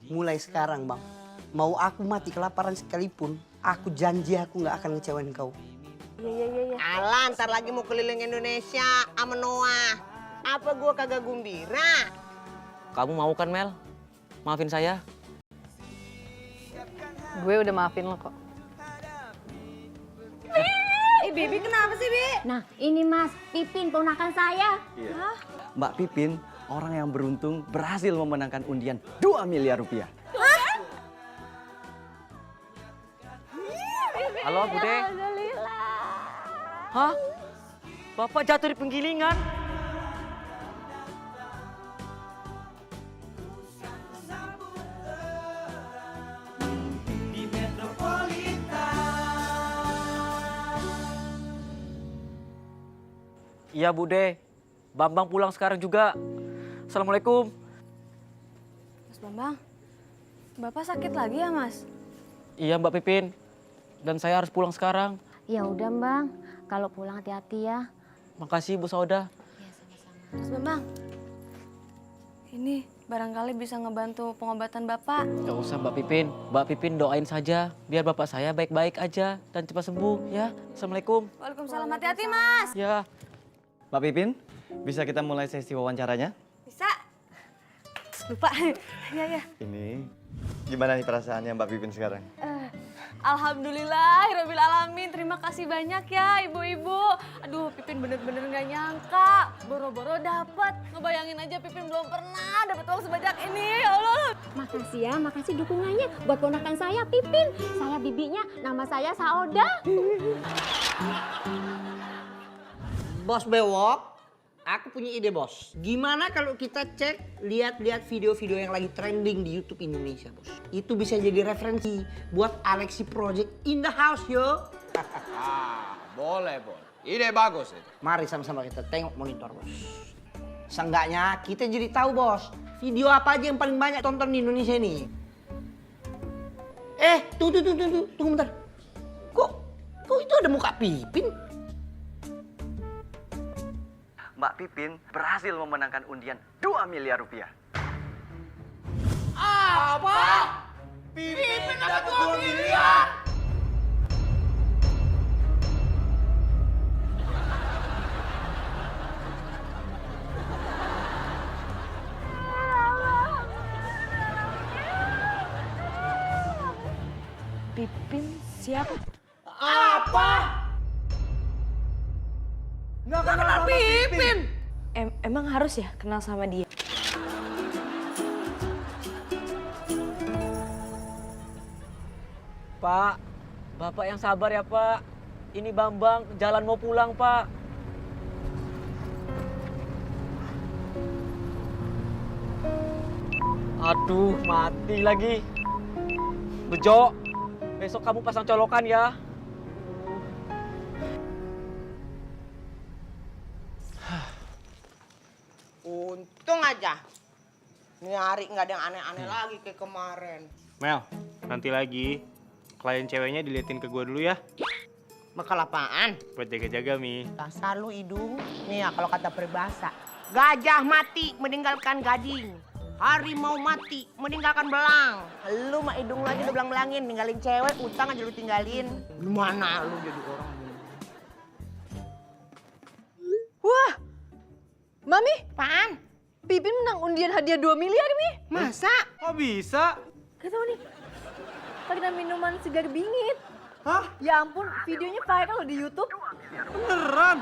mulai sekarang bang, mau aku mati kelaparan sekalipun, aku janji aku nggak akan ngecewain kau. Iya. Alah, ntar lagi mau keliling Indonesia sama Noah. Apa gua kagak gumbira? Kamu mau kan Mel? Maafin saya. Gue udah maafin lo kok. Bibi kenapa sih, Bi? Nah, ini Mas, Pipin ponakan saya. Mbak Pipin, orang yang beruntung berhasil memenangkan undian 2 miliar rupiah. Halo Bude. Hah? Bapak jatuh di penggilingan? Iya Bude, Bambang pulang sekarang juga. Assalamualaikum. Mas Bambang, Bapak sakit lagi ya Mas? Iya Mbak Pipin, dan saya harus pulang sekarang. Ya udah, Bang. Kalau pulang hati-hati ya. Makasih Bu Sauda. Mas Bambang, ini barangkali bisa ngebantu pengobatan Bapak. Gak usah Mbak Pipin. Mbak Pipin doain saja biar bapak saya baik-baik aja dan cepat sembuh ya. Assalamualaikum. Waalaikumsalam, hati-hati Mas. Ya. Mbak Pipin, bisa kita mulai sesi wawancaranya? Bisa? Lupa. Iya. Ini gimana nih perasaannya Mbak Pipin sekarang? Alhamdulillah, alamin. Terima kasih banyak ya ibu-ibu. Aduh, Pipin bener-bener gak nyangka. Boro-boro dapet. Ngebayangin aja Pipin belum pernah dapet uang sebanyak ini. Ya Allah. Makasih ya, makasih dukungannya buat ponakan saya, Pipin. Saya bibinya, nama saya Sauda. Bos Bewok, aku punya ide bos. Gimana kalau kita cek, lihat-lihat video-video yang lagi trending di YouTube Indonesia bos. Itu bisa jadi referensi buat Alexi Project in the house yo. Boleh. Ide bagus itu. Mari sama-sama kita tengok monitor bos. Seenggaknya kita jadi tahu bos, video apa aja yang paling banyak tonton di Indonesia ini. Tunggu bentar. Kok itu ada muka Pipin? Mbak Pipin berhasil memenangkan undian 2 miliar rupiah. Apa? Pipin dapat 2 miliar? Pipin siapa? Apa? Nggak kenal Pipin. Emang harus ya kenal sama dia? Pak, Bapak yang sabar ya Pak. Ini Bambang, jalan mau pulang Pak. Aduh, mati lagi. Bejo, besok kamu pasang colokan ya. Untung aja. Ini hari nggak ada yang aneh-aneh lagi kayak kemarin. Mel, nanti lagi klien ceweknya diliatin ke gua dulu ya. Bekal apaan? Buat jaga-jaga, Mi. Dasar lu hidung. Nih ya kalau kata peribahasa. Gajah mati meninggalkan gading. Harimau mati meninggalkan belang. Lu mah hidung lu aja udah belang-belangin. Ninggalin cewek, utang aja lu tinggalin. Gimana lu jadi orang? Wah, Mami, Apaan? Pipin menang undian hadiah 2 miliar, Mi. Masa? Kok bisa? Gak tau nih, pakai minuman segar bingit. Hah? Ya ampun, videonya viral loh di YouTube. Beneran?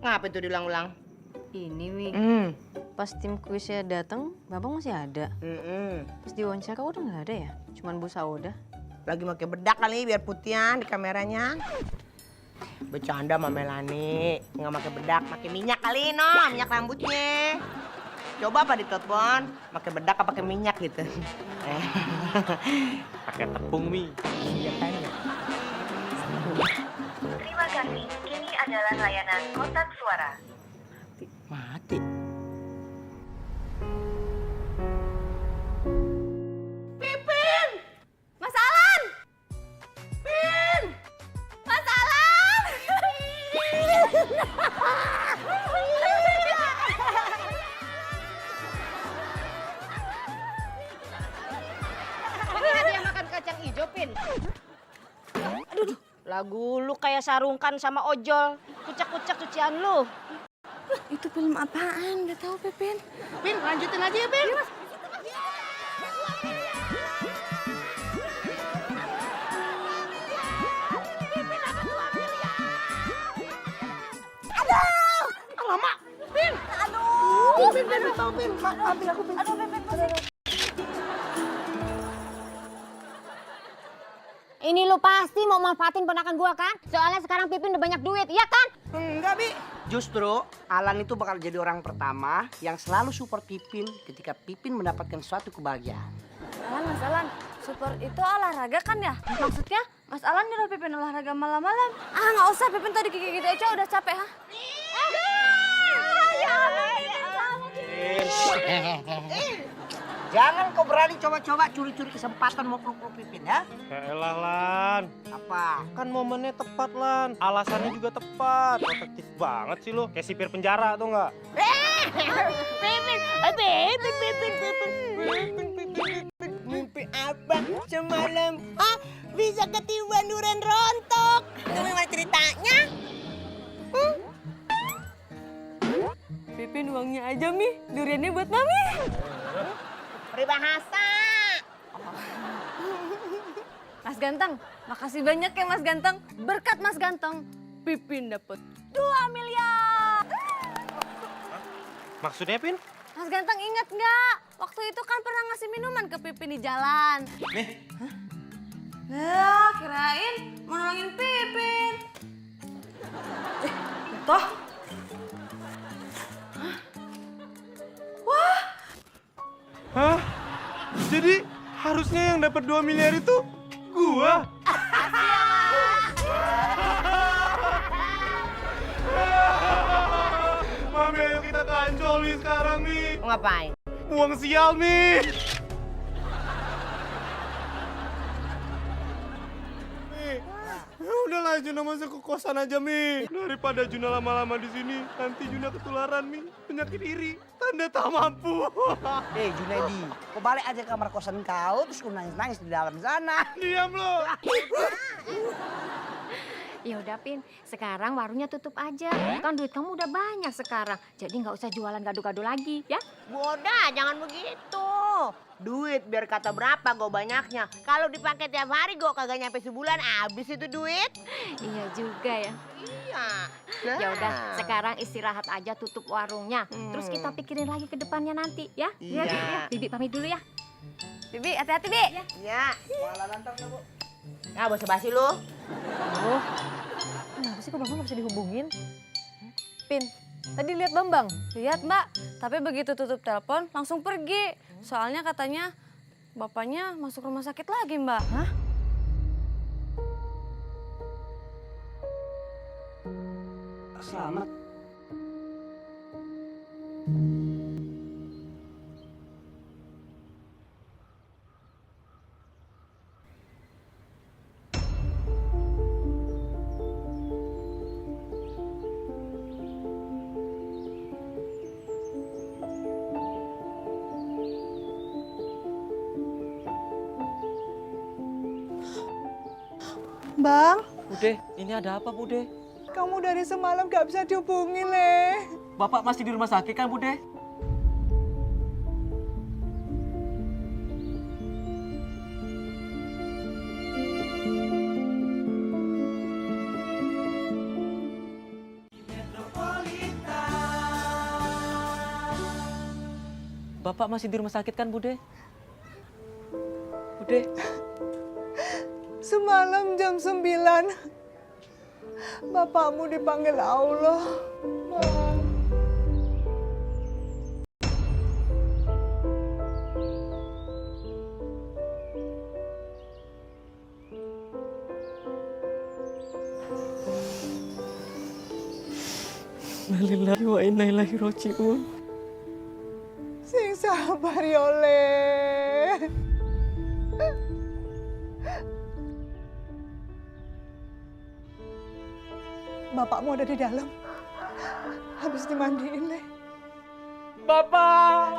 Ngapa itu diulang-ulang? Ini Mi, Hmm. pas tim kuisnya datang, Bapak masih ada. Pas diwawancara udah nggak ada ya? Cuman Bu Sauda. Lagi pakai bedak kali biar putihan di kameranya. Bercanda sama Melani, nggak pakai bedak, pakai minyak kali no, minyak rambutnya. Coba apa di telepon, pakai bedak apa pakai minyak gitu. Pakai tepung, Mi. Iya kan ya. Terima kasih, ini adalah layanan kontak suara. Mati. Pipin! Mas Alan! Pin! Mas Alan! Pin. Aduh, lagu lu kayak sarungkan sama ojol. Kucak-kucak cucian lu. Itu film apaan? Gak tahu Pipin. Pin, lanjutin aja ya, Pin. Alamak, Pin. Aduh. Pin, tahu Pin. Maafin aku, Pin. Aduh, Pin. Ini lu pasti mau manfaatin ponakan gua kan? Soalnya sekarang Pipin udah banyak duit, iya kan? Enggak, Bi. Justru Alan itu bakal jadi orang pertama yang selalu support Pipin ketika Pipin mendapatkan suatu kebahagiaan. Mas Alan, super itu olahraga kan ya? Maksudnya Mas Alan nyuruh Pipin olahraga malam-malam? Ah nggak usah, Pipin tadi gigi gitu aja udah capek ha? Jangan kau berani coba-coba curi-curi kesempatan mau peluk-peluk Pipin ya. Yaelah Lan, Apa? kan momennya tepat Lan. Alasannya juga tepat. Efektif banget sih lo. Kayak sipir penjara tuh nggak? Mimpi apa semalam? Ah, bisa ketiban durian rontok. Gimana ceritanya? Pipin uangnya aja Mi, duriannya buat Mami. Peribahasa. Mas Ganteng, makasih banyak ya Mas Ganteng. Berkat Mas Ganteng, Pipin dapet 2 miliar. Maksudnya Pin? Mas Ganteng ingat nggak? Waktu itu kan pernah ngasih minuman ke Pipin di jalan. Hah? Lah, kirain mau nolongin Pipin. Toh? Wah, Hah? Jadi harusnya yang dapat 2 miliar itu gua? Mami, ayo kita kancol nih sekarang nih. Ngapain? Buang sial nih. Udahlah Juna masuk ke kosan aja Mi. Daripada Juna lama-lama di sini, nanti Juna ketularan Mi. Penyakit iri, tanda tak mampu. Junaidi, kau balik aja ke kamar kosan kau terus kau nangis-nangis di dalam sana. Diam lo. Ya udah Pin, sekarang warungnya tutup aja. Kan duit kamu udah banyak sekarang. Jadi nggak usah jualan gado-gado lagi, ya? Bodoh, jangan begitu. Duit biar kata berapa gue banyaknya. Kalau dipakai tiap hari gue kagak nyampe sebulan habis itu duit. Iya juga ya. Iya. Ya udah, sekarang istirahat aja, tutup warungnya. Terus kita pikirin lagi ke depannya nanti, ya? Iya. Ya, Bibi pamit dulu ya. Bibi hati-hati Bi. Ya. Walah nantang ya, Bu. Nah, basa-basi lu. Oh, kenapa sih kok Bambang gak bisa dihubungin? Pin, tadi lihat Bambang? Lihat Mbak, tapi begitu tutup telepon langsung pergi. Soalnya katanya bapaknya masuk rumah sakit lagi Mbak. Hah? Selamat. Bang, Bude, ini ada apa Bude? kamu dari semalam gak bisa dihubungi, Le. Bapak masih di rumah sakit kan Bude? Bapak masih di rumah sakit kan Bude? Bude? Semalam jam 9, bapakmu dipanggil Allah. Bang. Innalillahi wa inna ilaihi raji'un. Sing sabar ya, Le. Bapakmu ada di dalam. Habis dimandiin, Le. Bapak!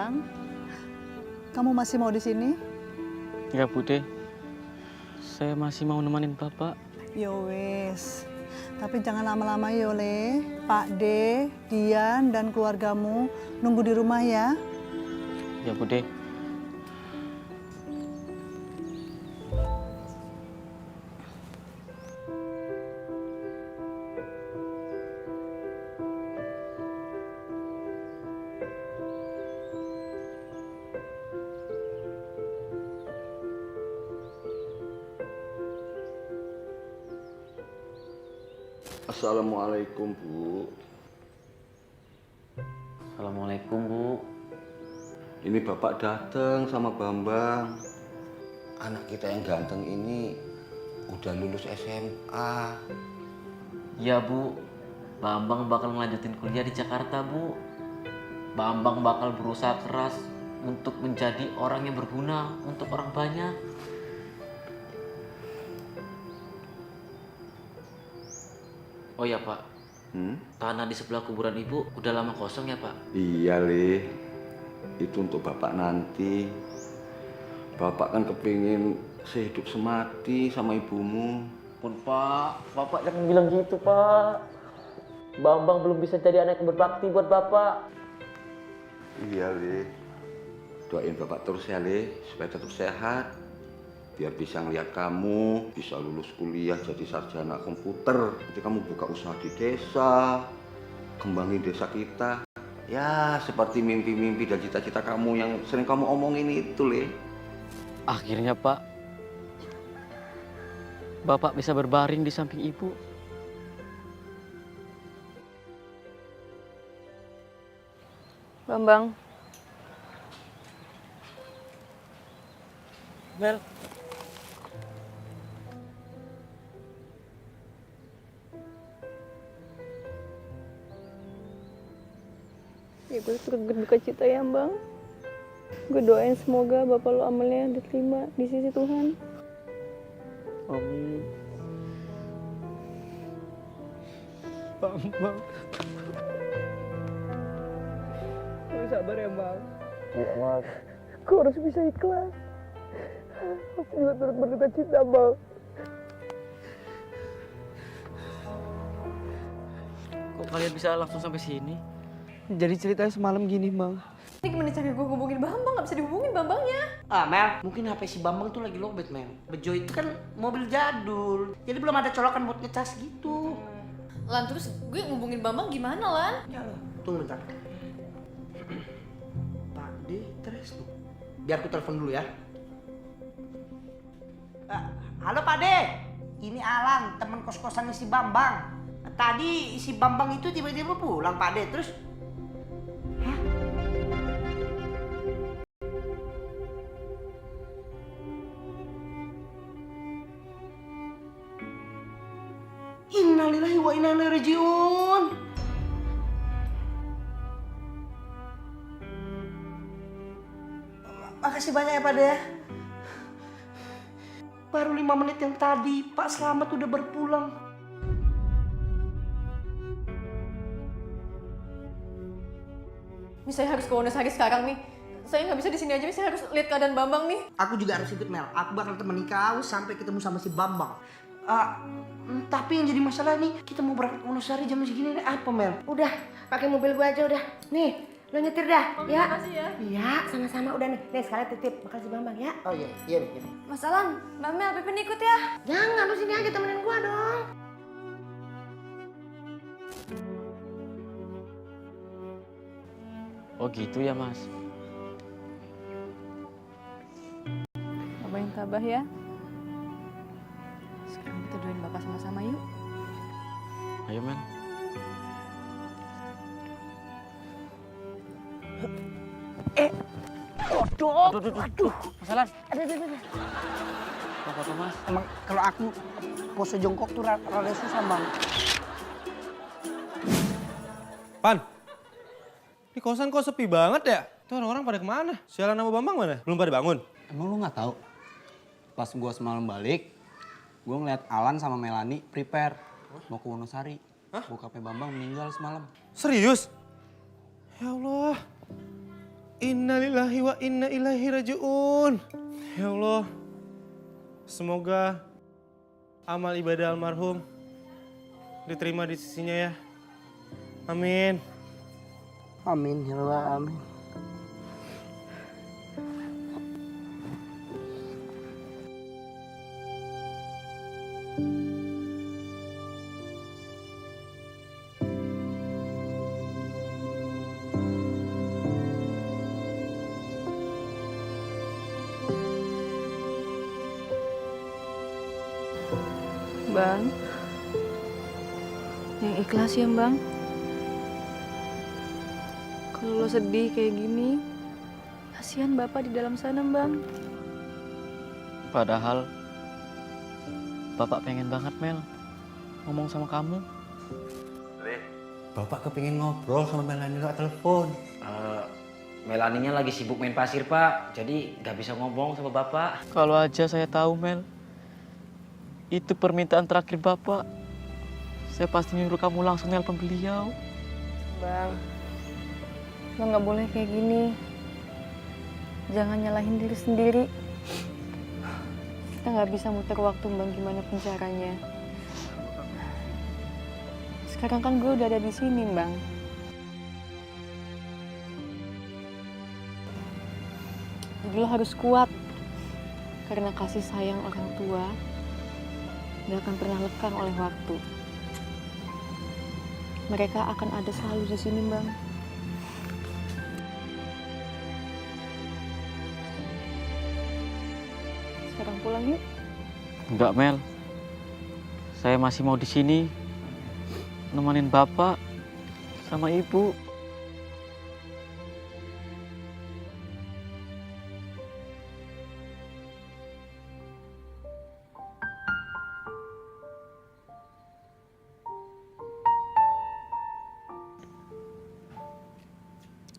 Bambang, kamu masih mau di sini? Ya Bude, saya masih mau nemenin Bapak. Yo wes, tapi jangan lama-lama Yole. Pak D, Dian, dan keluargamu nunggu di rumah ya. Ya Bude. Assalamualaikum, Bu. Assalamualaikum, Bu. Ini Bapak datang sama Bambang. Anak kita yang ganteng ini udah lulus SMA. Ya Bu, Bambang bakal ngelanjutin kuliah di Jakarta, Bu. Bambang bakal berusaha keras untuk menjadi orang yang berguna untuk orang banyak. Oh ya Pak, tanah di sebelah kuburan Ibu udah lama kosong ya Pak? Iya, Le. Itu untuk Bapak nanti. Bapak kan kepingin sehidup semati sama ibumu. Pun Pak, Bapak jangan bilang gitu Pak. Bambang belum bisa jadi anak yang berbakti buat Bapak. Iya, Le. Doain Bapak terus ya, Le, supaya tetap sehat. Biar bisa ngeliat kamu, bisa lulus kuliah jadi sarjana komputer. Nanti kamu buka usaha di desa, kembangin desa kita. Ya, seperti mimpi-mimpi dan cita-cita kamu yang sering kamu omongin itu, Le. Akhirnya Pak, Bapak bisa berbaring di samping Ibu. Bambang. Mel. Ya gue turut berduka cita ya Bang. Gue doain semoga Bapak lo amalnya diterima di sisi Tuhan. Amin. Bambang. Lo sabar ya Bang. Ya Mas. Gue harus bisa ikhlas. Aku juga turut berduka cita Bang. Kok kalian bisa langsung sampai sini? Jadi ceritanya semalam gini, Bang. Ini gimana cara gue hubungin Bambang? Gak bisa dihubungin Bambangnya. Ah Mel, mungkin HP si Bambang tuh lagi lowbat Mel. Bejo itu kan mobil jadul, jadi belum ada colokan buat ngecas gitu. Lan, terus gue ngubungin Bambang gimana, Lan? Ya loh, tunggu bentar. Pak D, terus tuh. Biar aku telepon dulu ya. Halo Pak D, ini Alan, teman kos-kosannya si Bambang. Tadi si Bambang itu tiba-tiba pulang Pak D, terus Innalillahi wa inna ilaihi rajiun. Makasih banyak ya Pak De. Baru 5 menit yang tadi Pak Slamet udah berpulang. Ini saya harus ke Wonosari sekarang nih. Saya nggak bisa di sini aja, saya harus lihat keadaan Bambang nih. Aku juga harus ikut Mel. Aku bakal temani kau sampai ketemu sama si Bambang. Tapi yang jadi masalah nih, kita mau berangkat ke Wonosari jam segini nih, apa Mel? Udah, pakai mobil gua aja udah. Nih, lo nyetir dah, Oh, ya? makasih ya. Iya, sama-sama udah nih. Nih, sekalian titip bakal si Bambang ya. Oh iya, iya nih. Mas Alan, Mbak Mel, Pipin ikut ya. Jangan, lu sini aja temenin gua dong. Oh gitu ya Mas. Abah yang tabah ya. Sekarang kita doain Bapak sama-sama yuk. Ayo men. Aduh. Masalah. Aduh. Apa Mas? Emang kalau aku pose jongkok tuh rada susah Bang. Pan, ini kosan kok sepi banget ya? Tuh orang-orang pada kemana? Sialan sama Bambang mana? Belum pada bangun? Emang lu nggak tahu? Pas gua semalam balik, gua ngeliat Alan sama Melani prepare mau ke Wonosari. Bokapnya Bambang meninggal semalam. Serius? Ya Allah. Innalillahi wa inna ilaihi raji'un. Ya Allah, semoga amal ibadah almarhum diterima di sisinya ya. Amin. Amin ya Allah, amin. Bang, yang ikhlas ya Bang. Kalau lo sedih kayak gini, kasihan Bapak di dalam sana Bang. Padahal Bapak pengen banget Mel ngomong sama kamu. Bapak kepingin ngobrol sama Melani lewat telepon. Melaninya lagi sibuk main pasir, Pak. Jadi nggak bisa ngomong sama Bapak. Kalau aja saya tahu Mel, itu permintaan terakhir Bapak, saya pasti nyuruh kamu langsung nelpon beliau. Bang, lo nggak boleh kayak gini. Jangan nyalahin diri sendiri. Kita nggak bisa muter waktu Bang, gimana pun caranya. Sekarang kan gue udah ada di sini Bang. Jadi lo harus kuat. Karena kasih sayang orang tua gak akan pernah lekang oleh waktu. Mereka akan ada selalu di sini, Bang. Sekarang pulang yuk. Enggak Mel, saya masih mau di sini nemenin Bapak sama Ibu.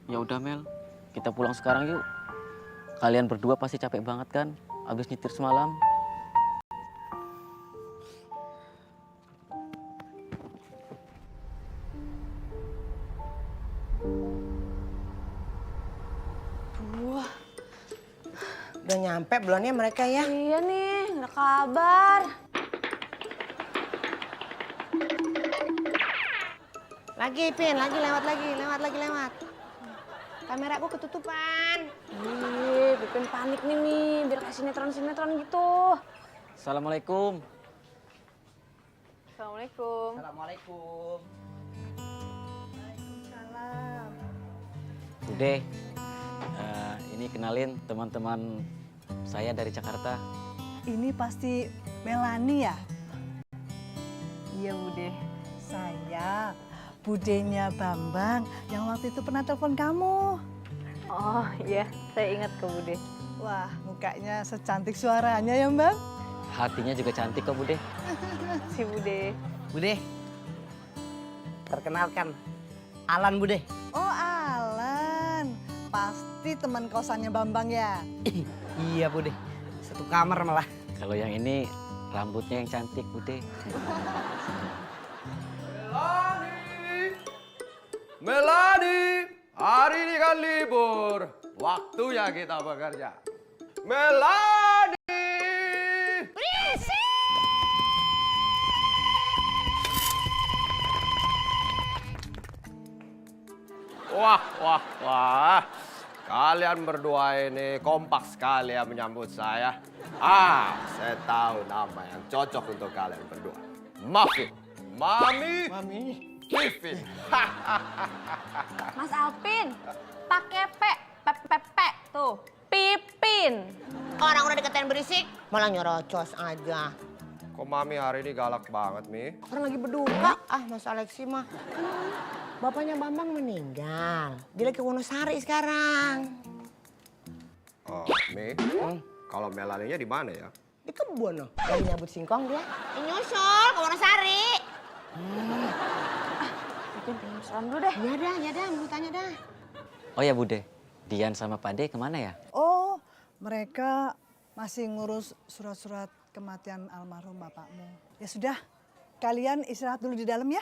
Ya udah Mel, kita pulang sekarang yuk. Kalian berdua pasti capek banget kan, abis nyetir semalam. Udah nyampe belum ya mereka ya? Iya nih, nggak kabar. Lagi, Pin, lewat. Kameraku ketutupan. Ih, Pipin panik nih Mi, biar kayak sinetron-sinetron gitu. Assalamualaikum. Assalamualaikum. Assalamualaikum. Waalaikumsalam. Bude, ini kenalin teman-teman saya dari Jakarta. Ini pasti Melani ya? Iya, Bude. Saya budenya Bambang yang waktu itu pernah telepon kamu. Oh iya, saya ingat ke Bude. Wah, mukanya secantik suaranya ya, Bang? Hatinya juga cantik kok Bude. Si Bude. Bude, perkenalkan, Alan Bude. Oh, Alan. Pasti teman kosannya Bambang ya? Iya Bude, satu kamar malah. Kalau yang ini rambutnya yang cantik Bude. Melani, hari ini kan libur. Waktunya kita bekerja. Melani! Wah. Kalian berdua ini kompak sekali ya menyambut saya. Saya tahu nama yang cocok untuk kalian berdua. Muffin. Mami. Pipin. Mas Alpin, pakai P tuh. Pipin. Orang udah dikatain berisik, malah nyerocos aja. Kok Mami hari ini galak banget, Mi? Orang lagi berduka. Mas Alexi mah. Bapaknya Bambang meninggal. Dia lagi ke Wonosari sekarang. Oh, Mi, kalau Melaninya di mana ya? Di kebun loh. Lagi nyabut singkong dia. Nyusul ke Wonosari. Pipin pengen salam dulu deh. Iya dah, mau tanya dah. Oh ya Bude, Dian sama Pade kemana ya? Oh, mereka masih ngurus surat-surat kematian almarhum bapakmu. Ya sudah, kalian istirahat dulu di dalam ya.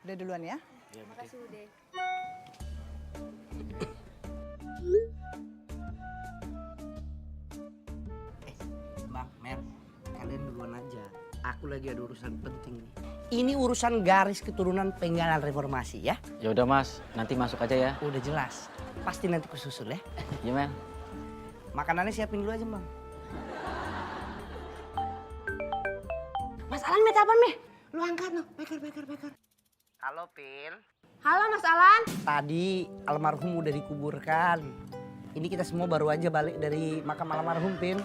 Udah duluan ya. Terima kasih, Bude. Aku lagi ada urusan penting nih. Ini urusan garis keturunan Penggalan Reformasi ya. Ya udah Mas, nanti masuk aja ya. Udah jelas. Pasti nanti kususul ya. Iya Mel. Makanannya siapin dulu aja Bang. Mas Alan minta apa, Meh? Lu angkat no, beker. Halo Pil. Halo Mas Alan. Tadi almarhum udah dikuburkan. Ini kita semua baru aja balik dari makam almarhum Pin.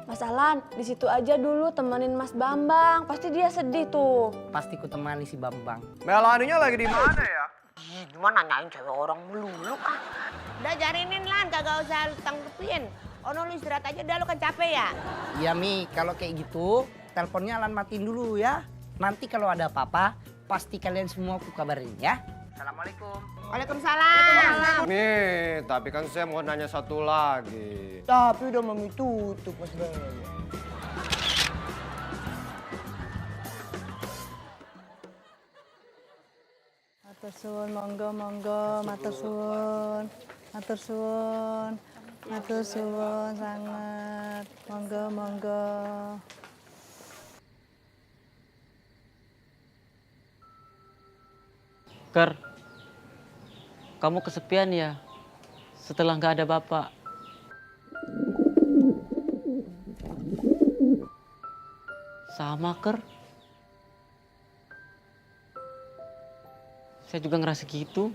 Mas Alan, di situ aja dulu temenin Mas Bambang. Pasti dia sedih tuh. Pasti ku temani si Bambang. Melaninya lagi di mana ya? Cuma nanyain cewek orang melulu ah. Udah jarinin Lan, kagak usah lu tanggepin. Ono lu istirahat aja dah, lu kan capek ya? Iya Mi, kalau kayak gitu teleponnya Alan matiin dulu ya. Nanti kalau ada apa-apa pasti kalian semua aku kabarin ya. Assalamualaikum. Waalaikumsalam. Nih, tapi kan saya mau nanya satu lagi. Tapi udah mami tutup Mas Bang. Matur suwun, monggo, matur suwun. Matur suwun. Matur suwun sangat. Monggo. Ker, kamu kesepian ya setelah nggak ada bapak. Sama Ker. Saya juga ngerasa gitu.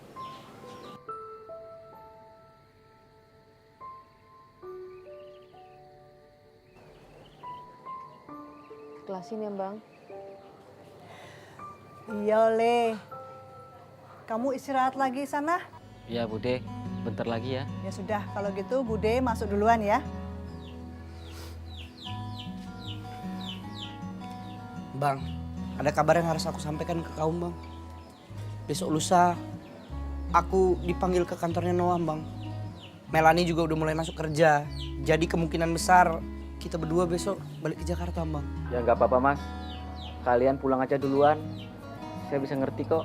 Ikhlasin ya Bang. Iya Le. Kamu istirahat lagi sana? Ya Bude, bentar lagi ya. Ya sudah, kalau gitu Bude masuk duluan ya. Bang, ada kabar yang harus aku sampaikan ke kamu Bang. Besok lusa aku dipanggil ke kantornya Noam Bang. Melani juga udah mulai masuk kerja. Jadi kemungkinan besar kita berdua besok balik ke Jakarta Bang. Ya nggak apa-apa Mas. Kalian pulang aja duluan. Saya bisa ngerti kok.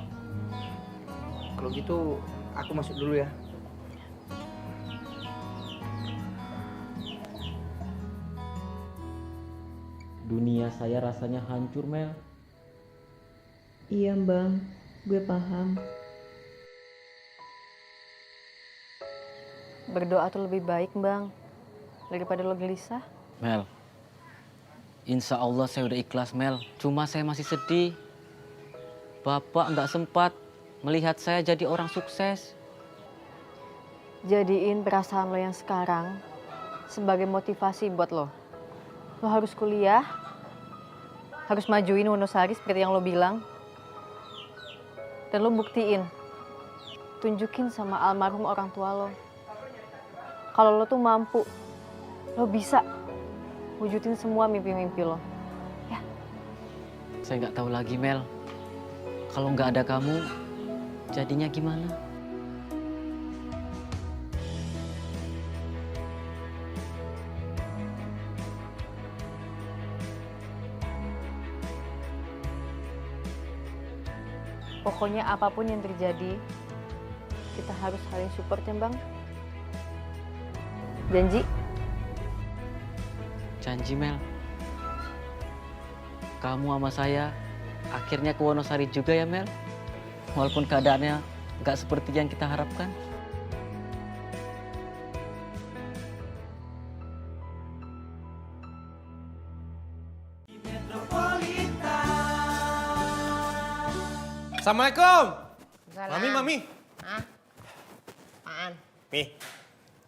Kalau gitu aku masuk dulu ya. Dunia saya rasanya hancur Mel. Iya Bang, gue paham. Berdoa tuh lebih baik Bang, daripada lo gelisah. Mel, insya Allah saya udah ikhlas Mel. Cuma saya masih sedih. Bapak nggak sempat melihat saya jadi orang sukses. Jadiin perasaan lo yang sekarang sebagai motivasi buat lo. Lo harus kuliah, harus majuin Wonosari seperti yang lo bilang. Dan lo buktiin, tunjukin sama almarhum orang tua lo. Kalau lo tuh mampu, lo bisa wujudin semua mimpi-mimpi lo. Ya. Saya nggak tahu lagi Mel. Kalau nggak ada kamu, jadinya gimana? Pokoknya apapun yang terjadi, kita harus saling support ya Bang. Janji? Janji Mel. Kamu sama saya akhirnya ke Wonosari juga ya Mel. Walaupun keadaannya nggak seperti yang kita harapkan. Assalamualaikum. Salam. Mami. Hah? Apaan? Mi,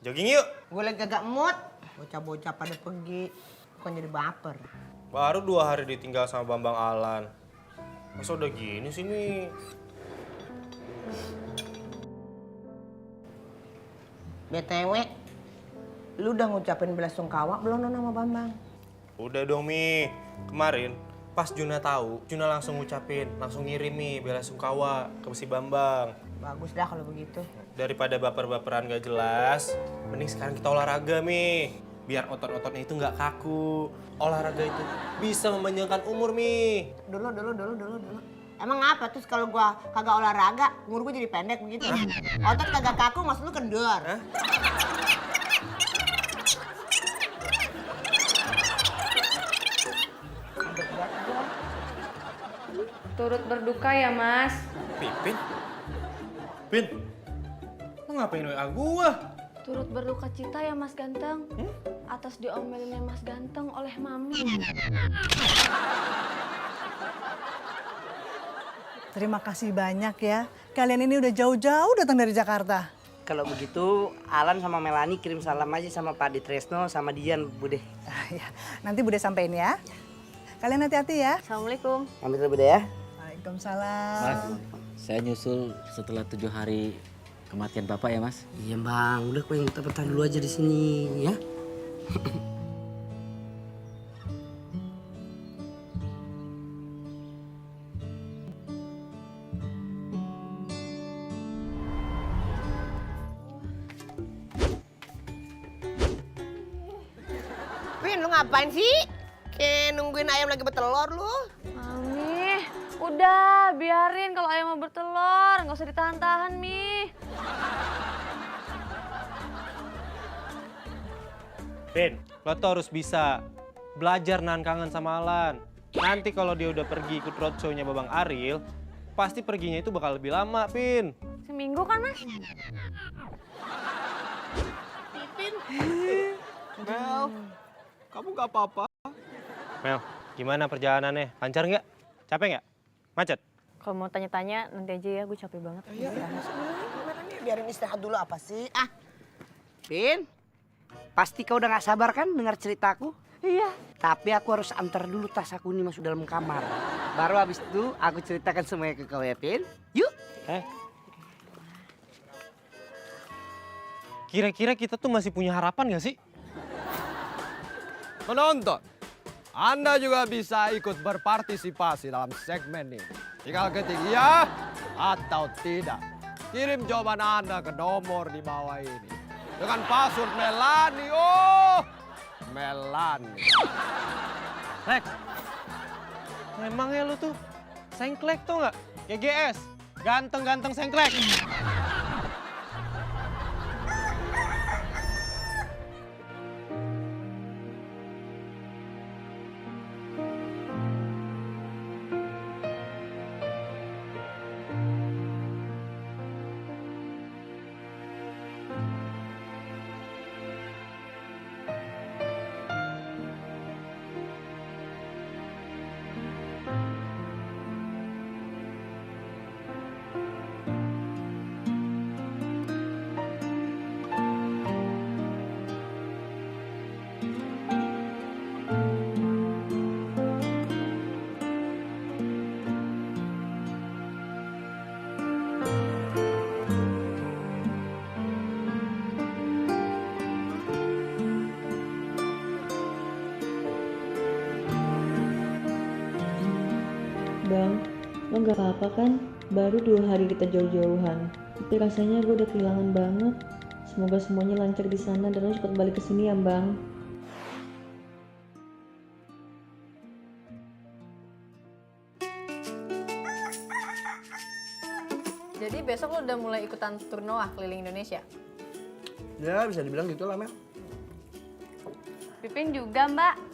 jogging yuk. Gue lagi agak mood. Bocah-bocah pada pergi. Bukan jadi baper. Baru 2 hari ditinggal sama Bambang Alan. Masa udah gini sih, Mi? BTW, lu udah ngucapin belasungkawa belum sama Bambang? Udah dong, Mi. Kemarin pas Juna tahu, Juna langsung ngucapin, langsung ngirim Mi bela sungkawa ke si Bambang. Bagus dah kalau begitu. Daripada baper-baperan gak jelas, mending sekarang kita olahraga, Mi. Biar otot-ototnya itu nggak kaku. Olahraga itu bisa memanjangkan umur, Mi. Dulu. Emang apa terus kalau gua kagak olahraga, umur gua jadi pendek begitu? Otot kagak kaku, maksud lu kendor? Turut berduka ya, Mas. Pipin? Pin, lo ngapain WA gua? Turut berduka cita ya Mas Ganteng. Atas diomelinnya Mas Ganteng oleh Mami. Terima kasih banyak ya. Kalian ini udah jauh-jauh datang dari Jakarta. Kalau begitu, Alan sama Melani kirim salam aja sama Pak Ditresno sama Dian, Bude. Ya, nanti Bude sampein ya. Kalian hati-hati ya. Assalamualaikum. Pamit dulu, Bude ya. Waalaikumsalam. Mas, saya nyusul setelah 7 hari kematian Bapak ya, Mas. Iya, Bang. Udah, kau yang betah dulu aja di sini, ya. Pin, lu ngapain sih? Kayak nungguin ayam lagi bertelur lu. Mami, udah biarin kalau ayam mau bertelur. Nggak usah ditahan-tahan, Mi. Pin, lo tuh harus bisa belajar nahan kangen sama Alan. Nanti kalau dia udah pergi ikut roadshow-nya Babang Ariel, pasti perginya itu bakal lebih lama, Pin. Seminggu kan, Mas? Mel, kamu gak apa-apa? Mel, gimana perjalanannya? Lancar nggak? Capek nggak? Macet? Kalau mau tanya-tanya nanti aja ya, gue capek banget. Iya, gimana nih? Biarin istirahat dulu apa sih? Ah, Pin, pasti kau udah gak sabar kan dengar ceritaku? Iya. Tapi aku harus antar dulu tas aku nih masuk dalam kamar. Baru habis itu aku ceritakan semuanya ke kau ya, Pin. Yuk. Kira-kira kita tuh masih punya harapan nggak sih? Penonton, Anda juga bisa ikut berpartisipasi dalam segmen ini. Tinggal ketik ya atau tidak. Kirim jawaban Anda ke nomor di bawah ini. Dengan password Melani. Oh, Melani. Lex, memangnya lu tuh sengklek tuh nggak? GGS, ganteng-ganteng sengklek. Bang, lo gak apa-apa kan? Baru 2 hari kita jauh-jauhan. Tapi rasanya gue udah kehilangan banget. Semoga semuanya lancar di sana dan lo cepat balik ke sini ya, Bang. Jadi besok lo udah mulai ikutan tur Noah keliling Indonesia? Ya, bisa dibilang gitu lah, Mel. Pipin juga, Mbak.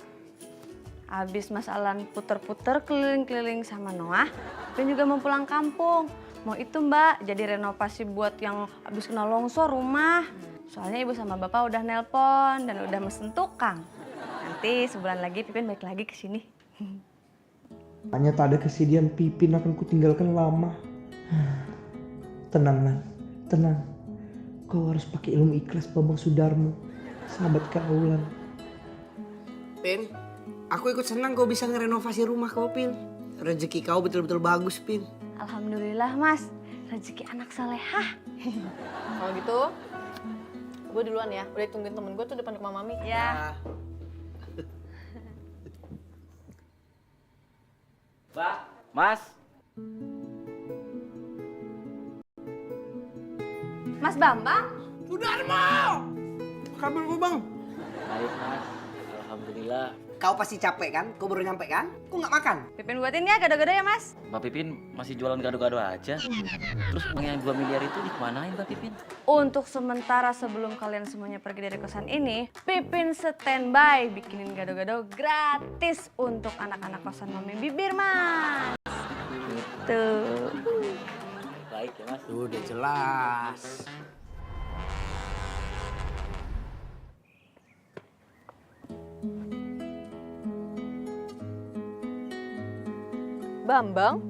Habis Mas Alan puter-puter keliling-keliling sama Noah, Pipin juga mau pulang kampung. Mau itu, Mbak, jadi renovasi buat yang habis kena longsor rumah. Soalnya ibu sama bapak udah nelpon dan udah mesen tukang. Nanti sebulan lagi Pipin balik lagi ke sini. Hanya tak ada kesedihan Pipin akan kutinggalkan lama. Tenang, Nan. Tenang. Kau harus pakai ilmu ikhlas Bambang Sudarmo, sahabat kaulan. Pin, aku ikut senang kau bisa ngerenovasi rumah kau, Pin. Rezeki kau betul-betul bagus, Pin. Alhamdulillah, Mas. Rezeki anak salehah. Kalau gitu, gue duluan ya. Udah tungguin temen gue tuh depan rumah Mami. Ya. Mbak, Mas. Mas Bambang? Sudarmo! Kabar gue, Bang? Baik, Mas. Alhamdulillah. Kau pasti capek kan? Kau baru nyampe kan? Kau nggak makan? Pipin buatin ya gado-gado ya, Mas. Mbak Pipin masih jualan gado-gado aja. Terus uang yang 2 miliar itu dikemanain Mbak Pipin? Untuk sementara sebelum kalian semuanya pergi dari kosan ini, Pipin standby bikinin gado-gado gratis untuk anak-anak kosan Mami Bibir, Mas. Gitu. Baik ya Mas. Udah jelas. Bambang?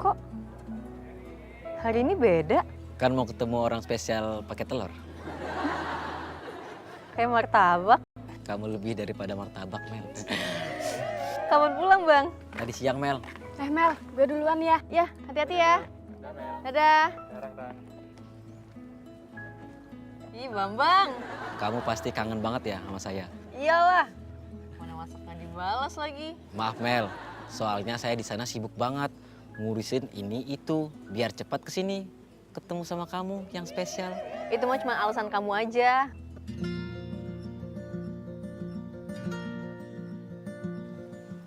Kok hari ini beda? Kan mau ketemu orang spesial pakai telur. Kayak martabak. Kamu lebih daripada martabak, Mel. Kapan pulang, Bang? Tadi siang, Mel. Mel, gue duluan ya. Ya, hati-hati ya. Dadah. Ih, Bambang. Kamu pasti kangen banget ya sama saya. Iyalah. Mana masaknya dibalas lagi. Maaf, Mel. Soalnya saya di sana sibuk banget ngurusin ini itu biar cepat ke sini ketemu sama kamu yang spesial. Itu mah cuma alasan kamu aja.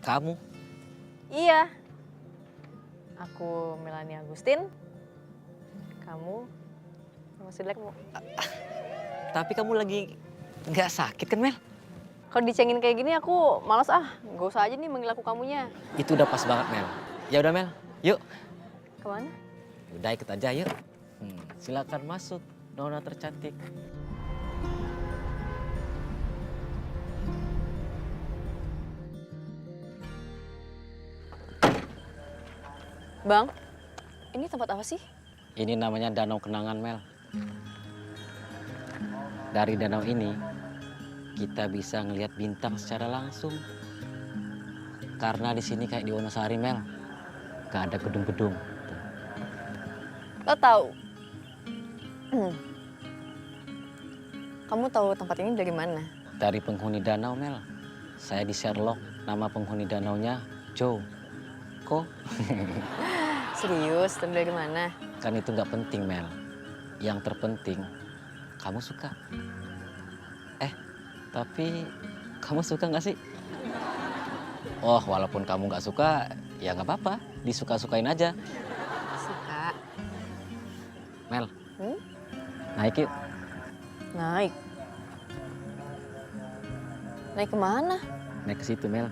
Kamu? Iya. Aku Melanie Agustin. Kamu Mama Sudakmu. Tapi kamu lagi nggak sakit kan, Mel? Kalau dicengin kayak gini aku malas Gak usah aja nih manggil aku kamunya. Itu udah pas banget, Mel. Ya udah, Mel. Yuk. Kemana? Udah ikut aja, yuk. Silakan masuk, nona tercantik. Bang, ini tempat apa sih? Ini namanya Danau Kenangan, Mel. Dari danau ini, kita bisa ngelihat bintang secara langsung. Karena di sini kayak di Wonosari, Mel. Gak ada gedung-gedung. Lo tahu? Kamu tahu tempat ini dari mana? Dari penghuni danau, Mel. Saya di Sherlock, nama penghuni danaunya Joe. Kok? Serius, tahu dari mana? Kan itu nggak penting, Mel. Yang terpenting, kamu suka. Tapi kamu suka nggak sih? Oh, walaupun kamu nggak suka, ya nggak apa-apa. Disuka-sukain aja. Suka. Mel, naik yuk. Naik? Naik kemana? Naik ke situ, Mel.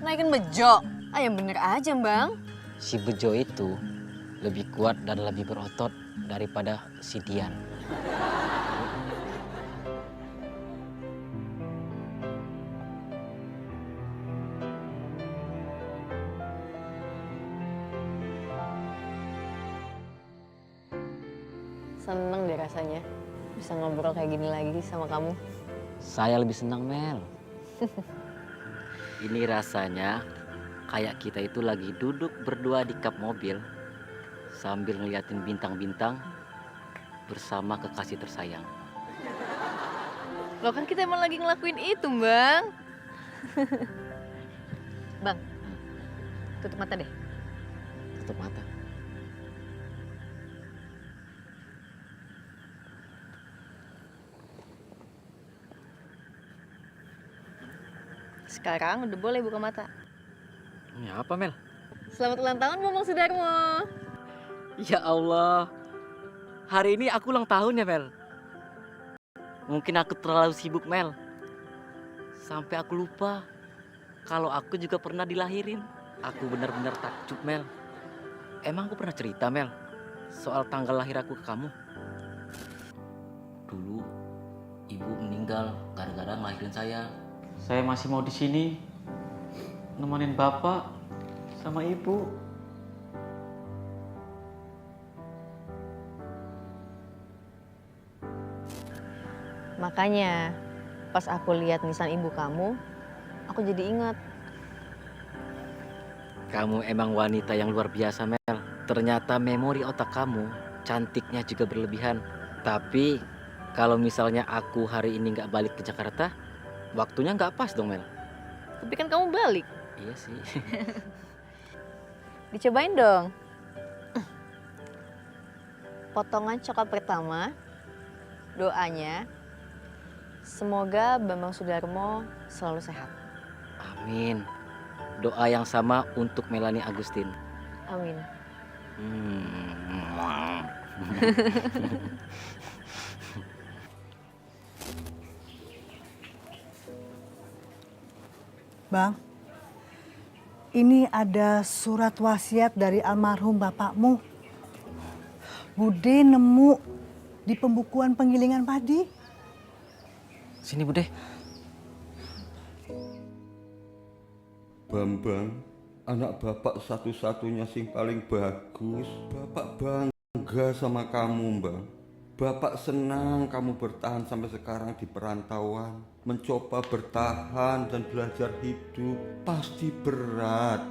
Naikin bejo. Yang bener aja, Bang. Si Bejo itu lebih kuat dan lebih berotot daripada si Dian. Seneng deh rasanya bisa ngobrol kayak gini lagi sama kamu. Saya lebih senang, Mel. Ini rasanya kayak kita itu lagi duduk berdua di kap mobil sambil ngeliatin bintang-bintang bersama kekasih tersayang. Loh kan kita emang lagi ngelakuin itu, Bang. Bang, tutup mata deh. Tutup mata. Sekarang udah boleh buka mata. Ini apa, Mel? Selamat ulang tahun, Momong Sudarmo. Ya Allah, hari ini aku ulang tahun ya, Mel. Mungkin aku terlalu sibuk, Mel. Sampai aku lupa kalau aku juga pernah dilahirin. Aku benar-benar takjub, Mel. Emang aku pernah cerita, Mel, soal tanggal lahir aku ke kamu? Dulu, ibu meninggal gara-gara ngelahirin saya. Saya masih mau di sini nemenin bapak sama ibu. Makanya pas aku lihat nisan ibu kamu, aku jadi ingat. Kamu emang wanita yang luar biasa, Mel. Ternyata memori otak kamu cantiknya juga berlebihan. Tapi kalau misalnya aku hari ini nggak balik ke Jakarta, waktunya nggak pas dong, Mel. Tapi kan kamu balik. Iya sih. Dicobain dong. Potongan coklat pertama, doanya, semoga Bambang Sudarmo selalu sehat. Amin. Doa yang sama untuk Melanie Agustin. Amin. Bang, ini ada surat wasiat dari almarhum bapakmu. Bude nemu di pembukuan penggilingan padi. Sini Bude. Bambang, anak bapak satu-satunya sing paling bagus. Bapak bangga sama kamu, Bang. Bapak senang kamu bertahan sampai sekarang di perantauan. Mencoba bertahan dan belajar hidup pasti berat.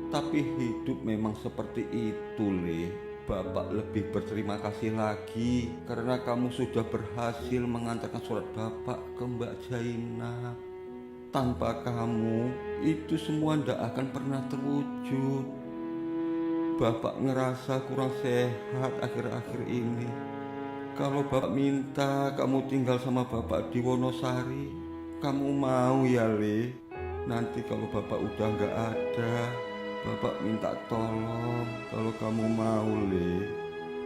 Tapi hidup memang seperti itu, Le. Bapak lebih berterima kasih lagi karena kamu sudah berhasil mengantarkan surat Bapak ke Mbak Jainab. Tanpa kamu, itu semua tidak akan pernah terwujud. Bapak ngerasa kurang sehat akhir-akhir ini. Kalau Bapak minta kamu tinggal sama Bapak di Wonosari, kamu mau ya, Le? Nanti kalau Bapak udah nggak ada, Bapak minta tolong kalau kamu mau, Le,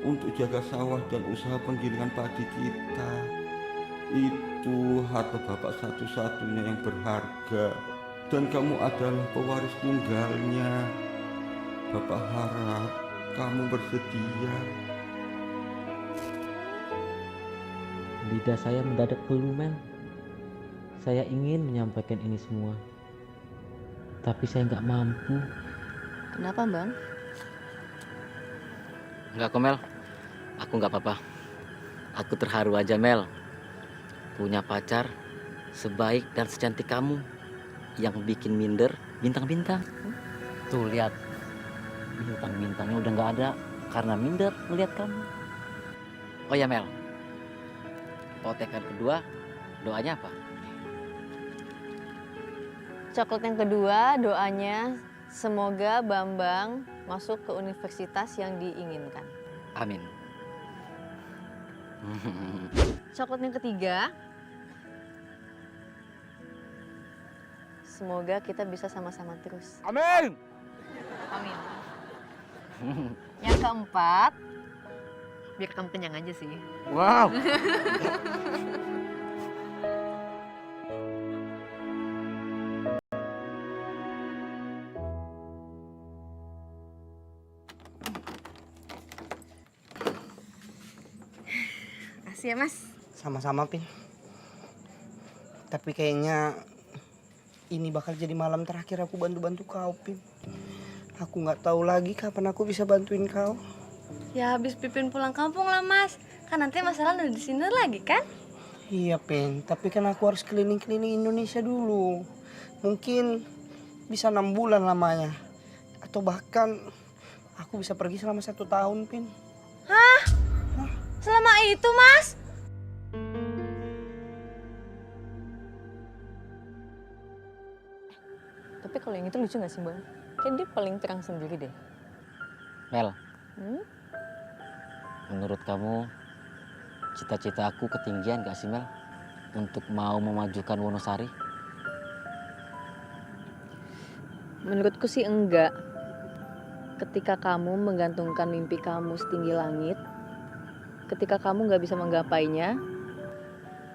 untuk jaga sawah dan usaha penggilingan padi kita. Itu harta Bapak satu-satunya yang berharga, dan kamu adalah pewaris tunggalnya. Bapak harap kamu bersedia. Lidah saya mendadak keluh, Mel. Saya ingin menyampaikan ini semua, tapi saya nggak mampu. Kenapa, Bang? Enggak kok, Mel. Aku nggak apa-apa. Aku terharu aja, Mel. Punya pacar sebaik dan secantik kamu yang bikin minder bintang-bintang. Tuh, lihat. Bintang-bintangnya udah nggak ada karena minder melihat kamu. Oh ya, Mel. Potekan kedua, doanya apa? Coklat yang kedua, doanya semoga Bambang masuk ke universitas yang diinginkan. Amin. Coklat yang ketiga, semoga kita bisa sama-sama terus. Amin. Amin. Yang keempat, biar kamu kenyang aja sih. Wow. Makasih ya, Mas. Sama-sama, Pin. Tapi kayaknya ini bakal jadi malam terakhir aku bantu-bantu kau, Pin. Aku nggak tahu lagi kapan aku bisa bantuin kau. Ya habis Pipin pulang kampung lah, Mas. Kan nanti Mas Alan udah di sini lagi kan? Iya, Pin. Tapi kan aku harus keliling-keliling Indonesia dulu. Mungkin bisa 6 bulan lamanya. Atau bahkan aku bisa pergi selama 1 tahun, Pin. Hah? Selama itu, Mas? Tapi kalau yang itu lucu gak sih, Bang? Kayak dia paling terang sendiri deh. Mel, menurut kamu cita-cita aku ketinggian gak sih, Mel? Untuk mau memajukan Wonosari? Menurutku sih enggak. Ketika kamu menggantungkan mimpi kamu setinggi langit, ketika kamu gak bisa menggapainya,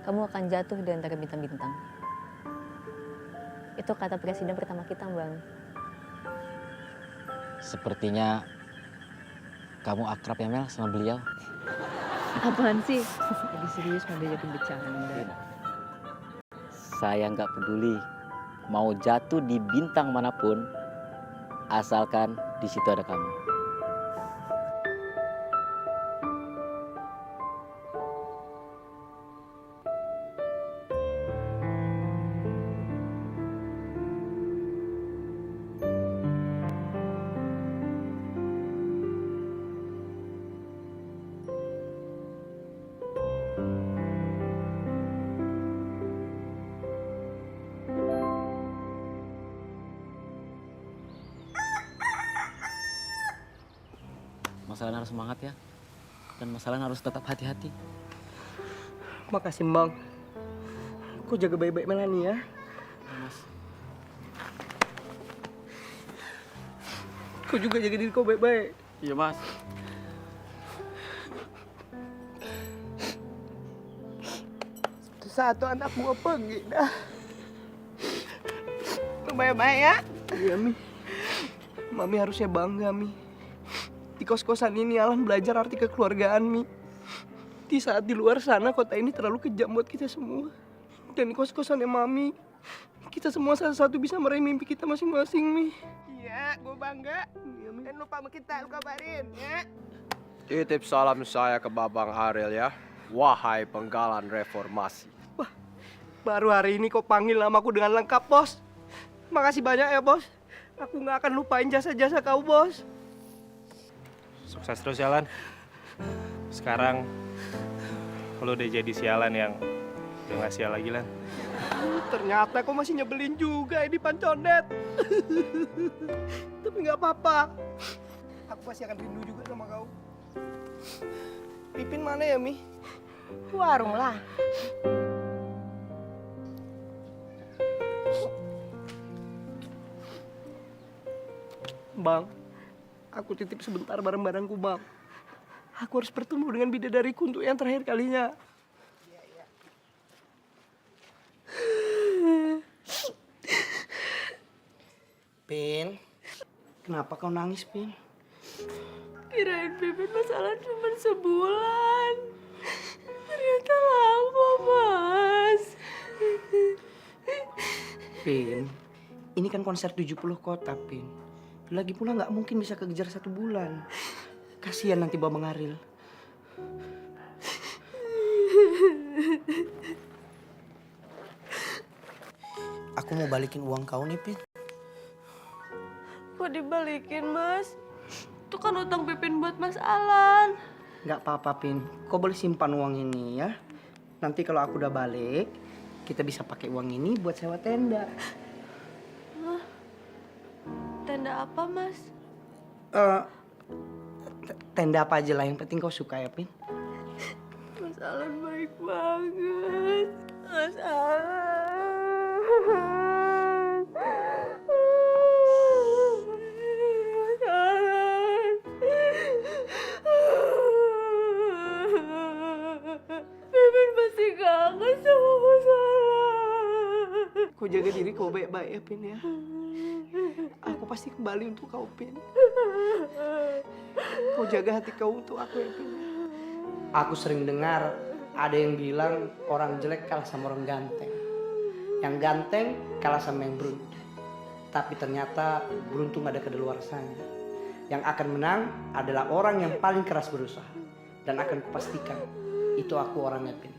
kamu akan jatuh di antara bintang-bintang. Itu kata presiden pertama kita, Bang. Sepertinya kamu akrab ya, Mel, sama beliau. Apaan sih? Lagi serius mau diajakin bercanda. Saya nggak peduli mau jatuh di bintang manapun, asalkan di situ ada kamu. Mas Alan harus semangat ya. Dan Mas Alan harus tetap hati-hati. Makasih, Bang. Kau jaga baik-baik Melani ya. Mas. Kau juga jaga diri kau baik-baik. Iya, Mas. Satu anak gua pergi dah. Baik-baik ya. Iya, Mi. Mami harusnya bangga, Mi. Di kos-kosan ini Alan belajar arti kekeluargaan, Mi. Di saat di luar sana kota ini terlalu kejam buat kita semua. Dan di kos-kosannya Mami, kita semua satu-satu bisa meraih mimpi kita masing-masing, Mi. Iya, gue bangga. Dan lupa sama kita, lu kabarin ya. Titip salam saya ke Babang Ariel ya. Wahai penggalan reformasi. Baru hari ini kau panggil namaku dengan lengkap, Bos. Makasih banyak ya, Bos. Aku nggak akan lupain jasa-jasa kau, Bos. Sukses terus ya, Lan. Sekarang lo udah jadi sialan yang udah nggak sial lagi, Lan. Ternyata kau masih nyebelin juga ini Pancondet. Tapi nggak apa-apa. Aku pasti akan rindu juga sama kau. Pipin mana ya, Mi? Warung lah. Bang, aku titip sebentar barang-barangku, Bang. Aku harus bertemu dengan bidadariku untuk yang terakhir kalinya. Pin, kenapa kau nangis, Pin? Kirain Pipin masalah cuma sebulan. Ternyata lama, Mas. Pin, ini kan konser 70 kota, Pin. Lagi pula nggak mungkin bisa kejar 1 bulan. Kasihan nanti Babang Aril. Aku mau balikin uang kau nih, Pin. Kok dibalikin, Mas? Itu kan utang Pipin buat Mas Alan. Nggak apa-apa, Pin. Kau boleh simpan uang ini ya. Nanti kalau aku udah balik, kita bisa pakai uang ini buat sewa tenda. Hah? Tenda apa, Mas? Tenda apa aja lah, yang penting kau suka ya, Pin. Mas Alan baik banget. Mas Alan. Mas Alan. Pipin pasti kangen sama Mas Alan. Kau jaga diri kau baik-baik ya, Pin ya. Aku pasti kembali untuk kau, Pin. Kau jaga hati kau untuk aku ya, Pin. Aku sering dengar ada yang bilang orang jelek kalah sama orang ganteng. Yang ganteng kalah sama yang beruntung. Tapi ternyata beruntung ada kedaluarsanya. Yang akan menang adalah orang yang paling keras berusaha. Dan akan kupastikan itu aku orangnya, Pin.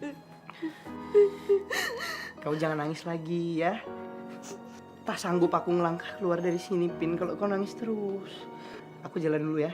Kau jangan nangis lagi ya. Tak sanggup aku ngelangkah keluar dari sini, Pin, kalau kau nangis terus. Aku jalan dulu ya.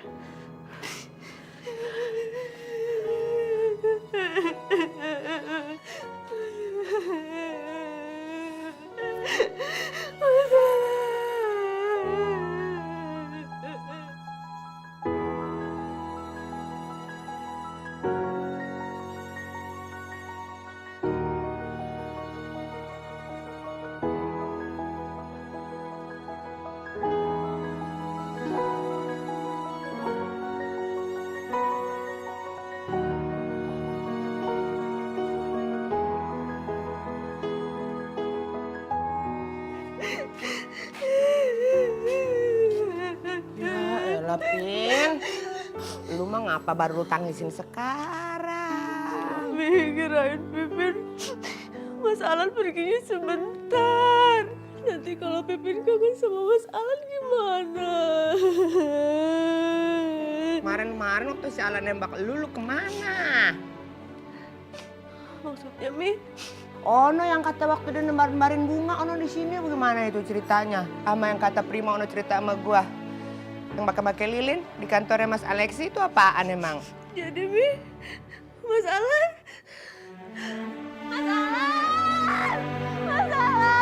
Pin, lu mah ngapa baru lu tangisin sekarang? Kirain Pipin Mas Alan perginya sebentar. Nanti kalau Pipin kangen sama Mas Alan gimana? Kemarin waktu si Alan nembak lu kemana? Maksudnya, Mi? Ono yang kata waktu dia nembar-nembarin bunga, Ono di sini bagaimana itu ceritanya? Sama yang kata Prima Ono cerita sama gua. Yang pakai lilin di kantornya Mas Alexi itu apaan emang? Jadi, Mi, Mas Alan? Mas Alan! Mas Alan!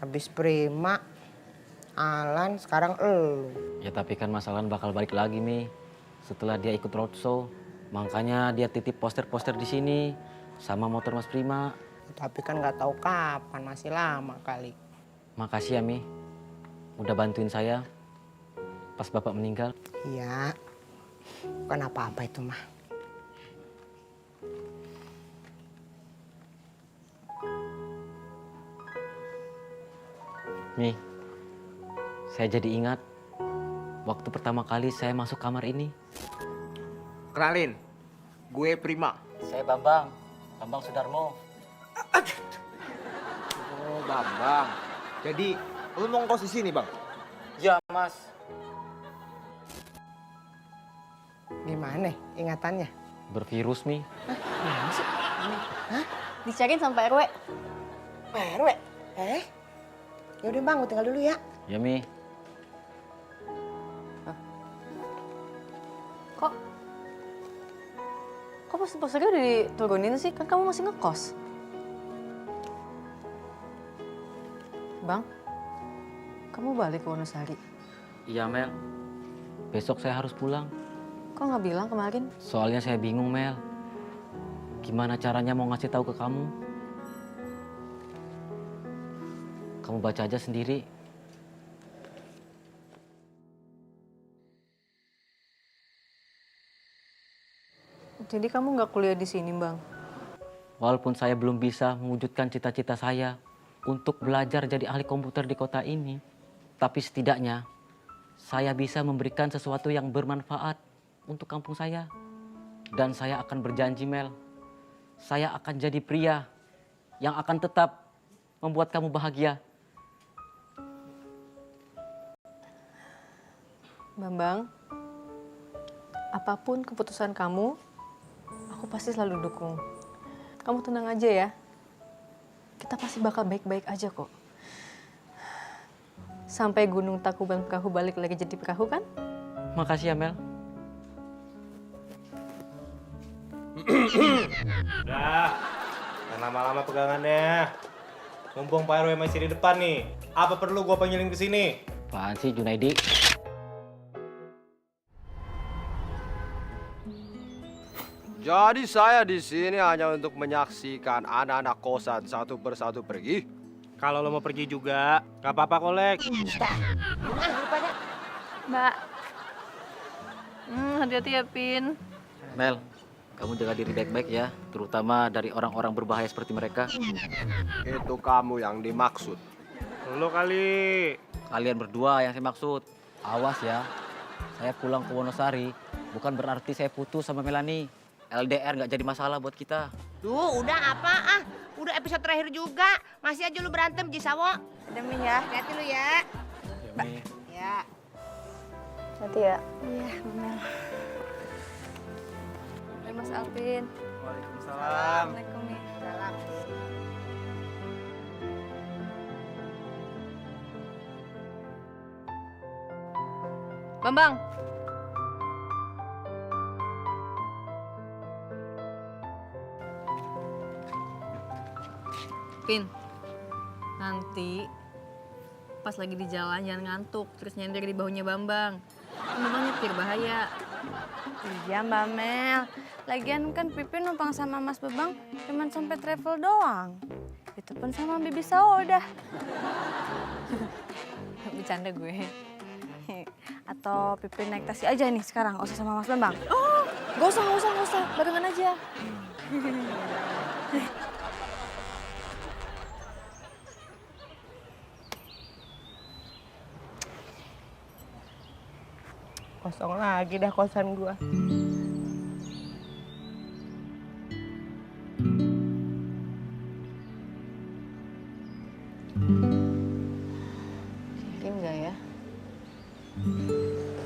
Habis Prima, Alan, sekarang elu. Ya tapi kan Mas Alan bakal balik lagi Mi. Setelah dia ikut roadshow. Makanya dia titip poster-poster di sini sama motor Mas Prima. Tapi kan nggak tahu kapan, masih lama kali. Makasih ya Mi. Udah bantuin saya pas Bapak meninggal. Iya, bukan apa-apa itu mah. Mi, saya jadi ingat waktu pertama kali saya masuk kamar ini. Kenalin, gue Prima. Saya Bambang Sudarmo. Oh, Bambang. Jadi, lu mau ngkos di sini, Bang? Ya, Mas. Gimana ingatannya? Bervirus, Mi. Gimana sih? Hah? Dicariin sampai RW. RW? Ya udah Bang, gue tinggal dulu ya. Ya, Mi. Kok poster-posternya udah diturunin sih? Kan kamu masih ngekos. Bang, kamu balik ke Wonosari? Iya, Mel. Besok saya harus pulang. Kok nggak bilang kemarin? Soalnya saya bingung, Mel. Gimana caranya mau ngasih tahu ke kamu? Kamu baca aja sendiri. Jadi kamu nggak kuliah di sini, Bang? Walaupun saya belum bisa mewujudkan cita-cita saya untuk belajar jadi ahli komputer di kota ini, tapi setidaknya saya bisa memberikan sesuatu yang bermanfaat untuk kampung saya. Dan saya akan berjanji, Mel, saya akan jadi pria yang akan tetap membuat kamu bahagia. Bambang, apapun keputusan kamu, aku pasti selalu dukung. Kamu tenang aja ya. Kita pasti bakal baik-baik aja kok. Sampai Gunung Tangkuban Perahu balik lagi jadi perahu kan? Makasih ya, Mel. Udah, jangan lama-lama pegangannya. Mumpung Pak RW masih di depan nih. Apa perlu gua panggilin ke sini? Apaan sih, Junaidi? Jadi saya di sini hanya untuk menyaksikan anak-anak kosan satu persatu pergi. Kalau lo mau pergi juga, nggak apa-apa kolek. Mbak. Hati-hati ya, Pin. Mel, kamu jaga diri baik-baik ya, terutama dari orang-orang berbahaya seperti mereka. Itu kamu yang dimaksud. Lo kali. Kalian berdua yang saya maksud. Awas ya, saya pulang ke Wonosari bukan berarti saya putus sama Melani. LDR nggak jadi masalah buat kita. Duh, udah apa ah? Udah episode terakhir juga. Masih aja lu berantem, Jisawo. Demi ya. Hati lu ya. Demi. Ya. Hati ya. Iya, benar. Mas Alvin. Waalaikumsalam. Assalamualaikum nih. Salam. Bambang. Pin, nanti pas lagi di jalan jangan ngantuk terus nyender di bahunya Bambang. Bambang nyetir bahaya. Iya Mbak Mel. Lagian kan Pipin numpang sama Mas Bambang cuman sampai travel doang. Itu pun sama Bibi Saudah. Bercanda gue. Atau Pipin naik taksi aja nih sekarang, gak usah sama Mas Bambang. Oh, gak usah. Barengan aja. Kosong lagi dah kosan gua. Kirim nggak ya?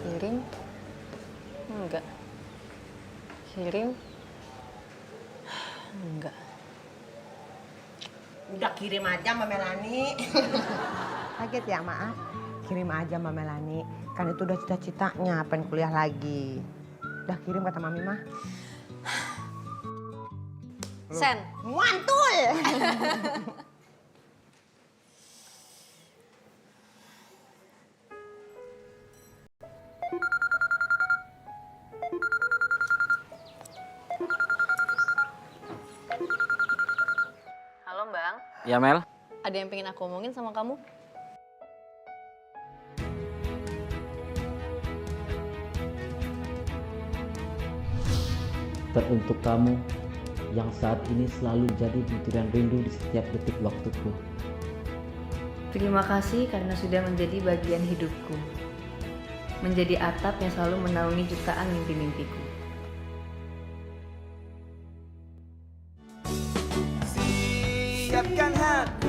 Kirim? Enggak. Kirim? Enggak. Udah kirim aja Mbak Melani. Kaget ya, maaf. Kirim aja Mbak Melani. Kan itu udah cita-citanya, pengen kuliah lagi. Udah kirim kata Mami mah. Sen. Mantul. Bambang, Ya Mel? ada yang pengen aku omongin sama kamu. Teruntuk kamu yang saat ini selalu jadi butiran rindu di setiap detik waktuku. Terima kasih karena sudah menjadi bagian hidupku. Menjadi atap yang selalu menaungi jutaan mimpi-mimpiku. Siapkan hati